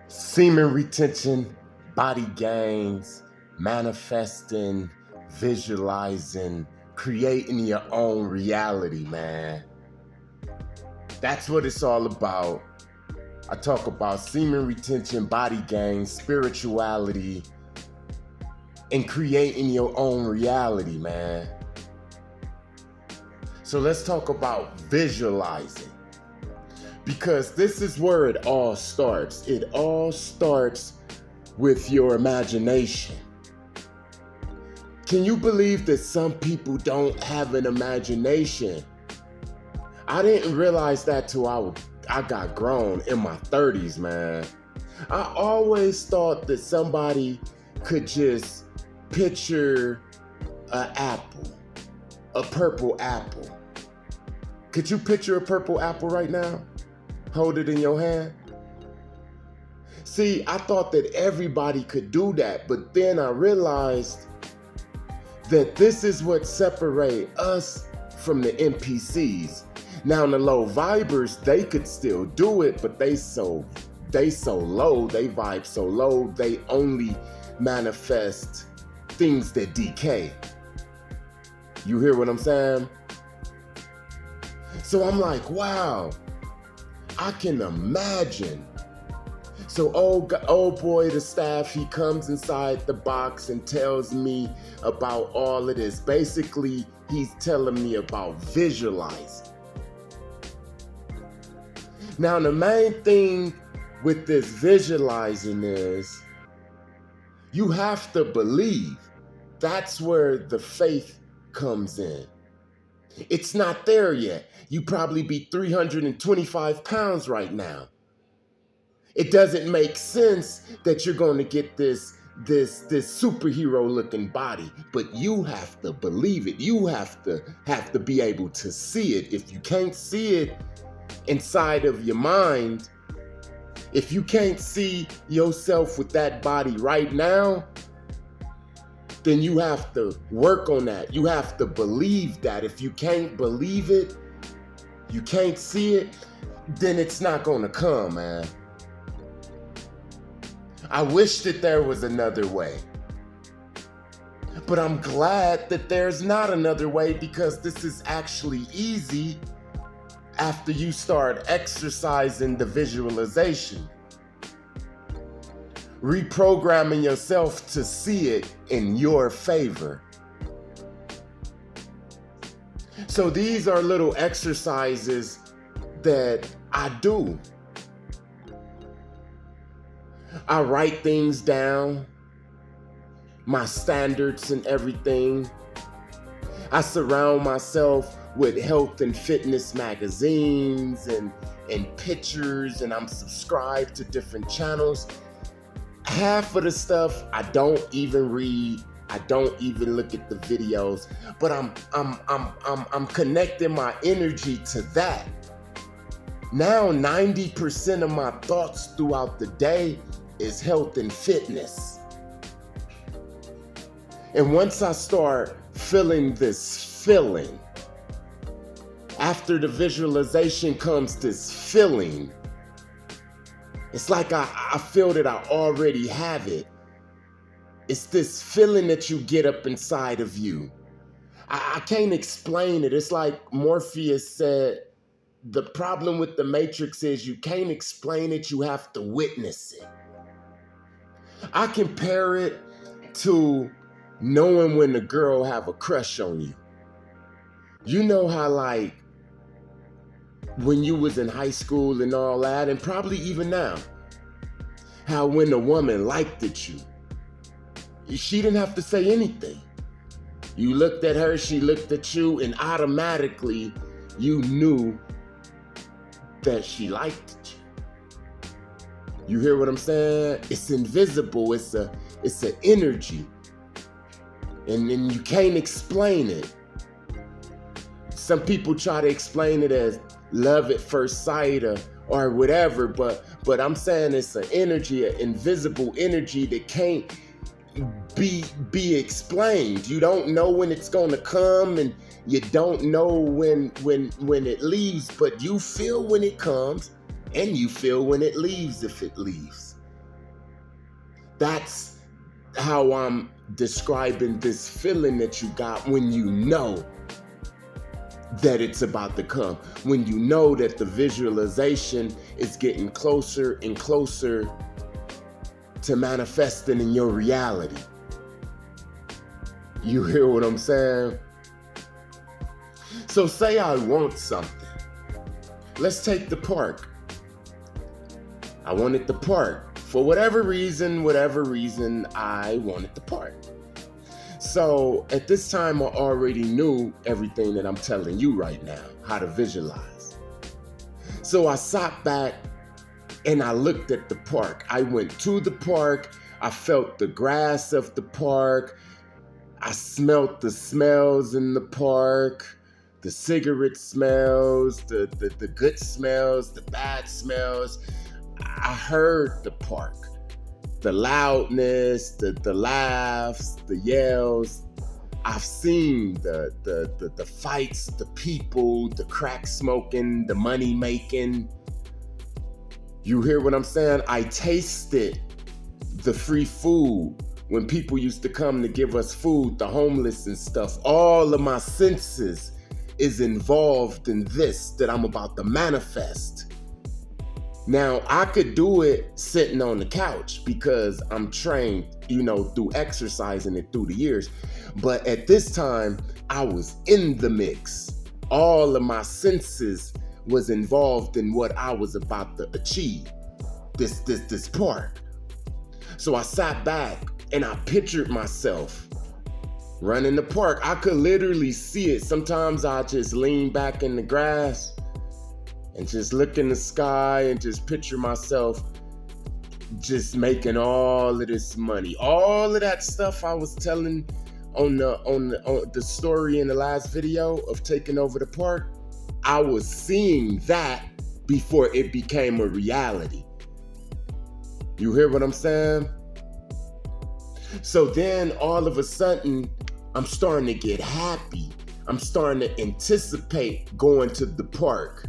Semen retention, body gains, manifesting, visualizing, creating your own reality, man. That's what it's all about. I talk about semen retention, body gains, spirituality, and creating your own reality, man. So let's talk about visualizing. Because this is where it all starts. It all starts with your imagination. Can you believe that some people don't have an imagination? I didn't realize that till I got grown in my 30s, man. I always thought that somebody could just picture an apple, a purple apple. Could you picture a purple apple right now? Hold it in your hand. See, I thought that everybody could do that, but then I realized that this is what separates us from the NPCs. Now, the low vibers, they could still do it, but they so low, they vibe so low, they only manifest things that decay. You hear what I'm saying? So I'm like, wow, I can imagine. So old boy, the staff, he comes inside the box and tells me about all of this. Basically, he's telling me about visualizing. Now, the main thing with this visualizing is you have to believe. That's where the faith comes in. It's not there yet. You probably be 325 pounds right now. It doesn't make sense that you're going to get this superhero looking body, but you have to believe it. You have to be able to see it. If you can't see it inside of your mind, if you can't see yourself with that body right now, then you have to work on that. You have to believe that. If you can't believe it, you can't see it, then it's not going to come, man. I wish that there was another way. But I'm glad that there's not another way, because this is actually easy after you start exercising the visualization. Reprogramming yourself to see it in your favor. So these are little exercises that I do. I write things down, my standards and everything. I surround myself with health and fitness magazines and pictures, and I'm subscribed to different channels. Half of the stuff I don't even read. I don't even look at the videos, but I'm connecting my energy to that. Now 90% of my thoughts throughout the day is health and fitness. And once I start feeling this feeling, after the visualization comes this feeling. It's like I feel that I already have it. It's this feeling that you get up inside of you. I can't explain it. It's like Morpheus said, the problem with the Matrix is you can't explain it, you have to witness it. I compare it to knowing when a girl have a crush on you. You know how, like, when you was in high school and all that, and probably even now, how when a woman liked at you, she didn't have to say anything. You looked at her, she looked at you, and automatically you knew that she liked you. You hear what I'm saying? It's invisible. It's an energy, and then you can't explain it. Some people try to explain it as love at first sight or whatever, but I'm saying it's an energy, an invisible energy that can't be explained. You don't know when it's gonna come, and you don't know when it leaves, but you feel when it comes, and you feel when it leaves if it leaves. That's how I'm describing this feeling that you got when you know that it's about to come. When you know that the visualization is getting closer and closer to manifesting in your reality. You hear what I'm saying? So say I want something. Let's take the park. I wanted the park. For whatever reason, I wanted the park. So at this time, I already knew everything that I'm telling you right now, how to visualize. So I sat back and I looked at the park. I went to the park. I felt the grass of the park. I smelt the smells in the park, the cigarette smells, the good smells, the bad smells. I heard the park, the loudness, the laughs, the yells. I've seen the fights, the people, the crack smoking, the money making. You hear what I'm saying? I tasted the free food when people used to come to give us food, the homeless and stuff. All of my senses is involved in this that I'm about to manifest. Now, I could do it sitting on the couch because I'm trained, through exercising it through the years. But at this time, I was in the mix. All of my senses was involved in what I was about to achieve, this part. So I sat back and I pictured myself running the park. I could literally see it. Sometimes I just lean back in the grass and just look in the sky and just picture myself just making all of this money. All of that stuff I was telling on the story in the last video of taking over the park, I was seeing that before it became a reality. You hear what I'm saying? So then all of a sudden, I'm starting to get happy. I'm starting to anticipate going to the park.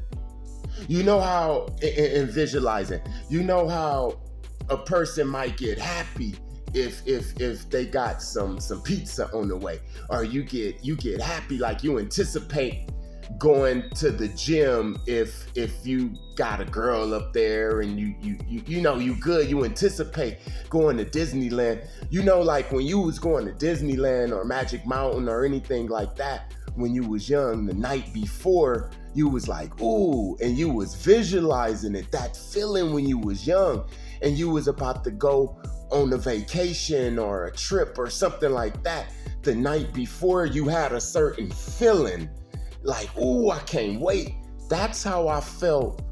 You know how, in visualizing, you know how a person might get happy if they got some pizza on the way, or you get happy, like you anticipate going to the gym if you got a girl up there and you good, you anticipate going to Disneyland. Like when you was going to Disneyland or Magic Mountain or anything like that when you was young, the night before, you was like, ooh, and you was visualizing it, that feeling when you was young and you was about to go on a vacation or a trip or something like that. The night before, you had a certain feeling like, ooh, I can't wait. That's how I felt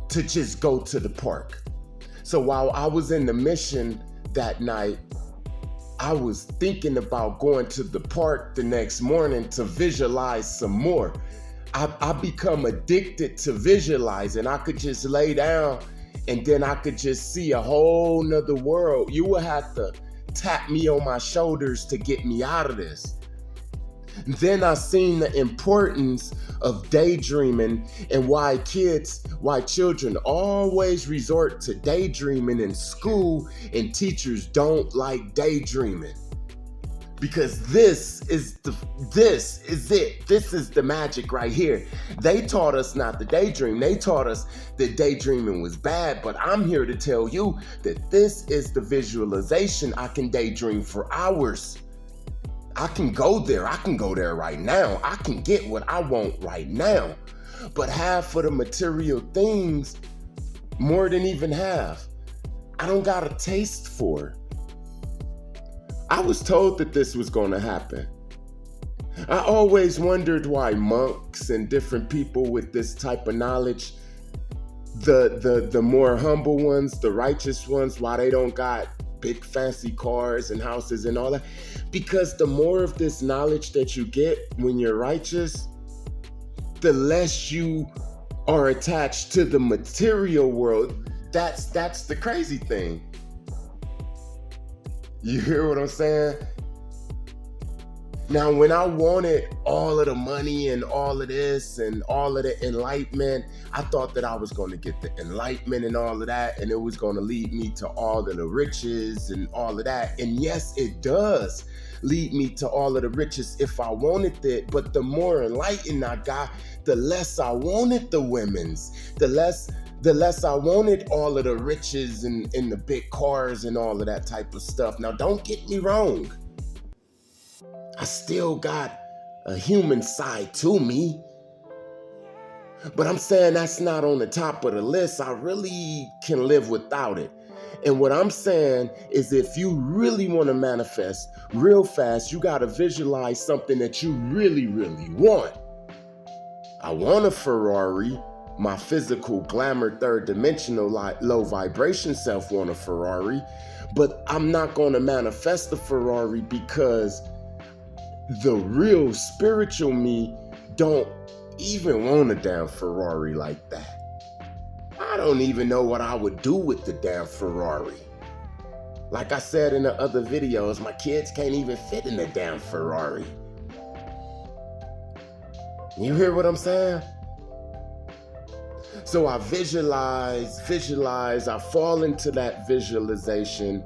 to just go to the park. So while I was in the mission that night, I was thinking about going to the park the next morning to visualize some more. I become addicted to visualizing. I could just lay down and then I could just see a whole nother world. You would have to tap me on my shoulders to get me out of this. Then I seen the importance of daydreaming and why children always resort to daydreaming in school and teachers don't like daydreaming. Because this is it. This is the magic right here. They taught us not to daydream. They taught us that daydreaming was bad, but I'm here to tell you that this is the visualization. I can daydream for hours. I can go there. I can go there right now. I can get what I want right now. But half of the material things, more than even half, I don't got a taste for. I was told that this was going to happen. I always wondered why monks and different people with this type of knowledge, the more humble ones, the righteous ones, why they don't got big fancy cars and houses and all that. Because the more of this knowledge that you get when you're righteous, the less you are attached to the material world. That's the crazy thing. You hear what I'm saying? Now, when I wanted all of the money and all of this and all of the enlightenment, I thought that I was going to get the enlightenment and all of that, and it was going to lead me to all of the riches and all of that. And yes, it does lead me to all of the riches if I wanted it. But the more enlightened I got, the less I wanted the women's, the less I wanted all of the riches and the big cars and all of that type of stuff. Now, don't get me wrong. I still got a human side to me. But I'm saying that's not on the top of the list. I really can live without it. And what I'm saying is if you really want to manifest real fast, you got to visualize something that you really, really want. I want a Ferrari. My physical, glamour, third-dimensional, low vibration self want a Ferrari. But I'm not going to manifest the Ferrari because the real spiritual me don't even want a damn Ferrari like that. I don't even know what I would do with the damn Ferrari. Like I said in the other videos, my kids can't even fit in the damn Ferrari. You hear what I'm saying? So I visualize, I fall into that visualization.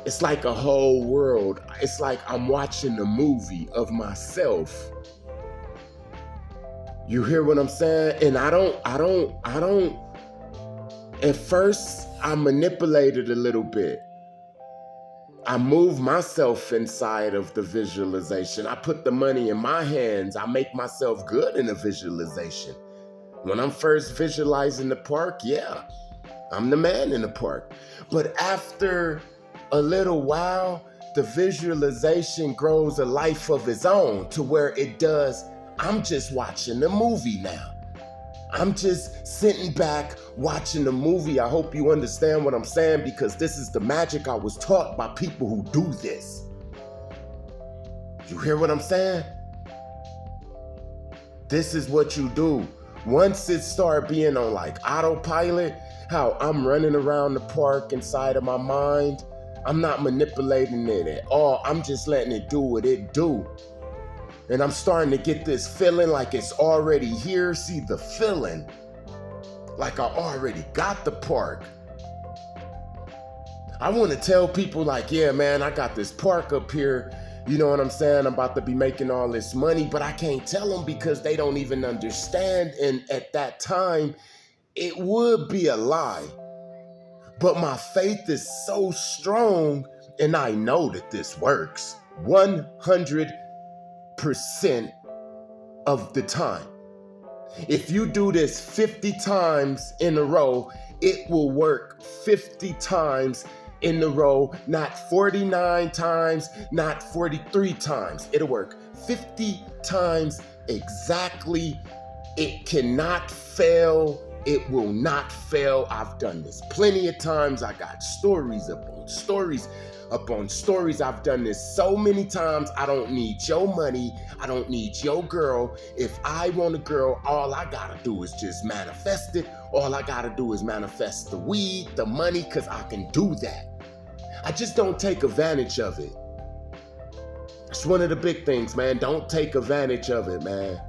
It's like a whole world. It's like I'm watching a movie of myself. You hear what I'm saying? And I don't, at first I manipulated a little bit. I move myself inside of the visualization. I put the money in my hands. I make myself good in the visualization. When I'm first visualizing the park, yeah, I'm the man in the park. But after a little while, the visualization grows a life of its own to where it does. I'm just watching the movie now. I'm just sitting back watching the movie. I hope you understand what I'm saying, because this is the magic I was taught by people who do this. You hear what I'm saying? This is what you do. Once it started being on like autopilot, how I'm running around the park inside of my mind, I'm not manipulating it at all. I'm just letting it do what it do. And I'm starting to get this feeling like it's already here. See the feeling like I already got the park. I want to tell people like, yeah, man, I got this park up here. You know what I'm saying? I'm about to be making all this money, but I can't tell them because they don't even understand. And at that time, it would be a lie. But my faith is so strong, and I know that this works 100% of the time. If you do this 50 times in a row, it will work 50 times in a row, not 49 times, not 43 times. It'll work 50 times exactly. It cannot fail. It will not fail. I've done this plenty of times. I got stories upon stories upon stories. I've done this so many times. I don't need your money. I don't need your girl. If I want a girl, all I gotta do is just manifest it. All I gotta do is manifest the weed, the money, because I can do that. I just don't take advantage of it. It's one of the big things, man. Don't take advantage of it, man.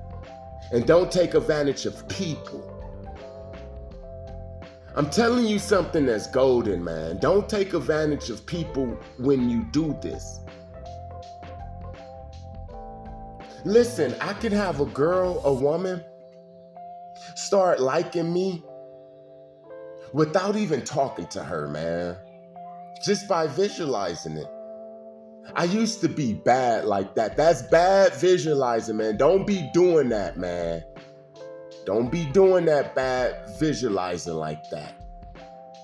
And don't take advantage of people. I'm telling you something that's golden, man. Don't take advantage of people when you do this. Listen, I can have a girl, a woman, start liking me without even talking to her, man. Just by visualizing it. I used to be bad like that. That's bad visualizing, man. Don't be doing that, man. Don't be doing that bad visualizing like that.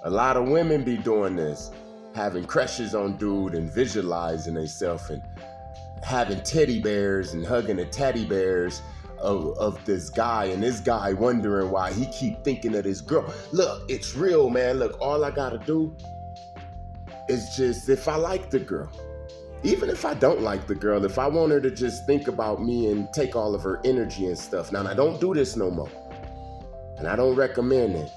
A lot of women be doing this, having crushes on dude and visualizing themselves and having teddy bears and hugging the teddy bears of this guy, and this guy wondering why he keep thinking of this girl. Look, it's real, man. Look, all I gotta do is just, if I like the girl, even if I don't like the girl, if I want her to just think about me and take all of her energy and stuff. Now, I don't do this no more. And I don't recommend it.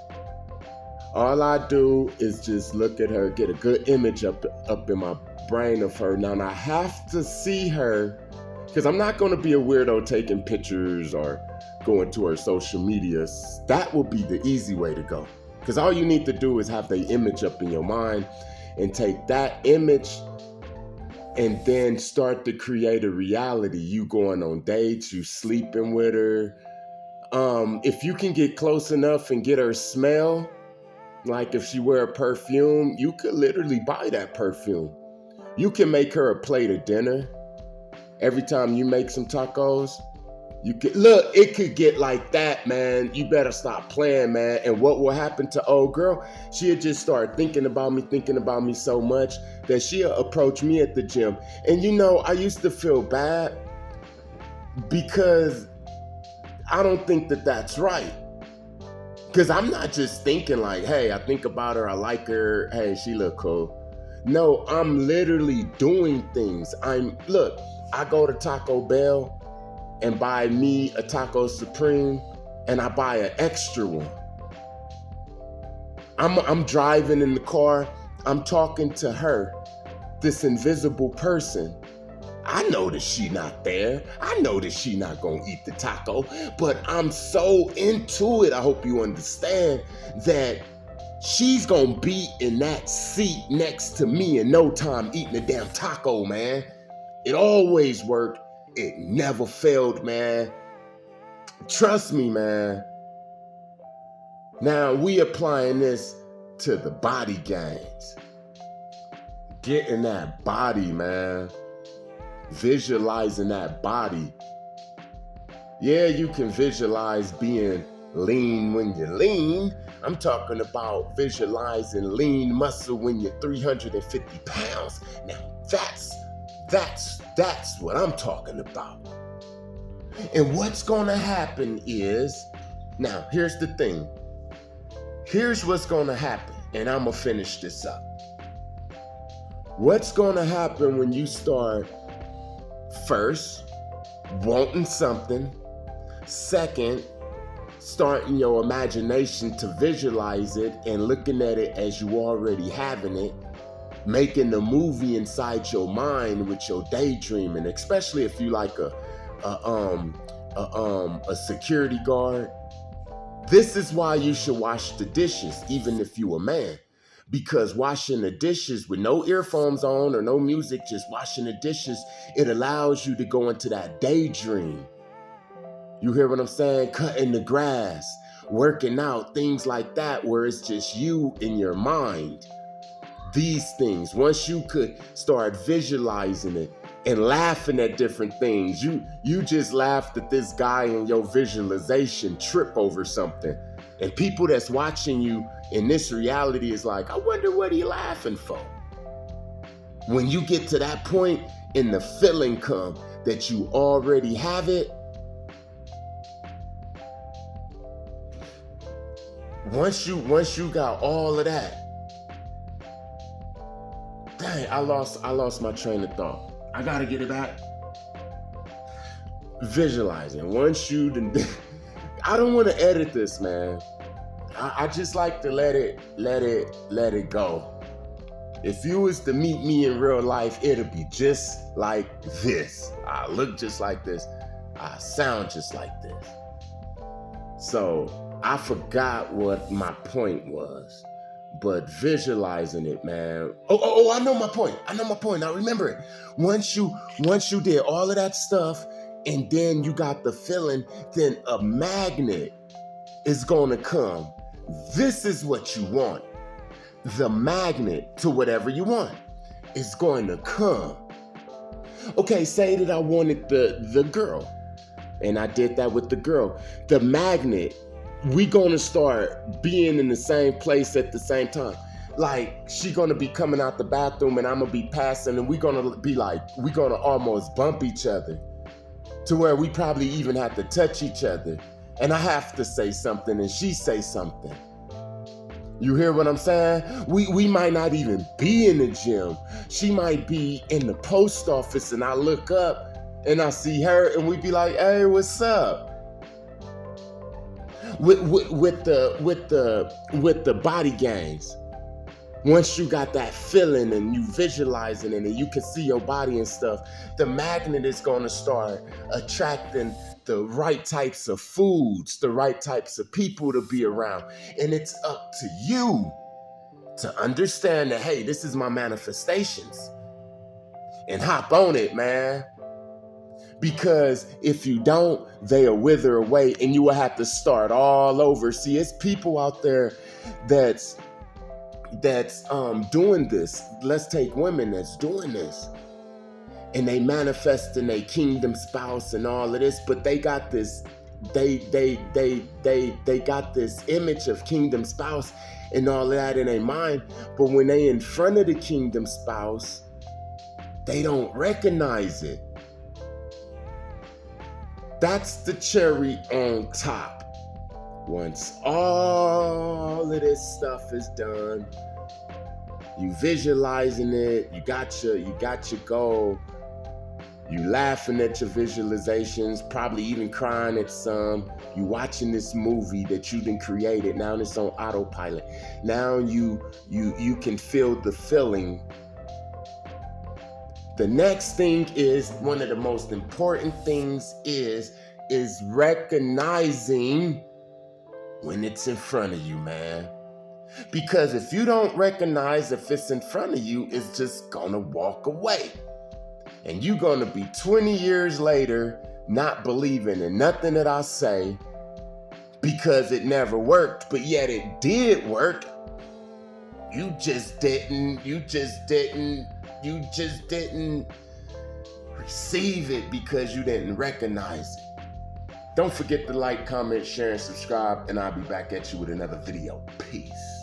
All I do is just look at her, get a good image up in my brain of her. Now I have to see her, because I'm not going to be a weirdo taking pictures or going to her social medias. That will be the easy way to go. Because all you need to do is have the image up in your mind and take that image and then start to create a reality. You going on dates, you sleeping with her. If you can get close enough and get her smell, like if she wear a perfume, you could literally buy that perfume. You can make her a plate of dinner. Every time you make some tacos, you could look, it could get like that, man. You better stop playing, man. And what will happen to old girl? She'll just start thinking about me so much that she'll approach me at the gym. And you know, I used to feel bad because I don't think that that's right. Because I'm not just thinking like, hey, I think about her, I like her, hey, she look cool. No, I'm literally doing things. Look, I go to Taco Bell and buy me a Taco Supreme, and I buy an extra one. I'm driving in the car, I'm talking to her, this invisible person. I know that she not there. I know that she not gonna eat the taco, but I'm so into it, I hope you understand, that she's gonna be in that seat next to me in no time eating a damn taco, man. It always worked. It never failed, man. Trust me, man. Now we applying this to the body gains. Getting that body, man. Visualizing that body. Yeah, you can visualize being lean when you're lean. I'm talking about visualizing lean muscle when you're 350 pounds. Now that's what I'm talking about. And what's gonna happen is, now here's the thing. Here's what's gonna happen, and I'm gonna finish this up. What's gonna happen when you start first wanting something, second, starting your imagination to visualize it and looking at it as you already having it, making the movie inside your mind with your daydreaming, especially if you like a security guard. This is why you should wash the dishes, even if you a man. Because washing the dishes with no earphones on or no music, just washing the dishes, it allows you to go into that daydream. You hear what I'm saying? Cutting the grass, working out, things like that, where it's just you in your mind. These things, once you could start visualizing it and laughing at different things, you just laughed at this guy in your visualization trip over something. And people that's watching you in this reality is like, I wonder what he laughing for. When you get to that point and the feeling come that you already have it, once you got all of that, dang, I lost my train of thought. I gotta get it back. Visualizing. Once you, I don't want to edit this, man. I just like to let it go. If you was to meet me in real life, it'll be just like this. I look just like this. I sound just like this. So I forgot what my point was, but visualizing it, man. Oh, I know my point. I remember it. Once you did all of that stuff and then you got the feeling, then a magnet is gonna come. This is what you want. The magnet to whatever you want is going to come. Okay, say that I wanted the girl, and I did that with the girl. The magnet, we gonna start being in the same place at the same time. Like, she gonna be coming out the bathroom and I'm gonna be passing, and we gonna be like, we gonna almost bump each other to where we probably even have to touch each other. And I have to say something and she say something. You hear what I'm saying? We might not even be in the gym. She might be in the post office and I look up and I see her and we be like, hey, what's up? With the body gains. Once you got that feeling and you visualizing it and you can see your body and stuff, the magnet is going to start attracting the right types of foods, the right types of people to be around. And it's up to you to understand that, hey, this is my manifestations. And hop on it, man. Because if you don't, they'll wither away and you will have to start all over. See, it's people out there that's doing this. Let's take women that's doing this. And they manifesting a kingdom spouse and all of this, but they got this, they got this image of kingdom spouse and all of that in their mind. But when they in front of the kingdom spouse, they don't recognize it. That's the cherry on top. Once all of this stuff is done, you visualizing it, you got your goal, you laughing at your visualizations, probably even crying at some. You watching this movie that you done created. Now it's on autopilot. Now you can feel the feeling. The next thing is, one of the most important things is recognizing when it's in front of you, man. Because if you don't recognize if it's in front of you, it's just gonna walk away. And you're gonna be 20 years later not believing in nothing that I say because it never worked, but yet it did work. You just didn't receive it because you didn't recognize it. Don't forget to like, comment, share, and subscribe, and I'll be back at you with another video. Peace.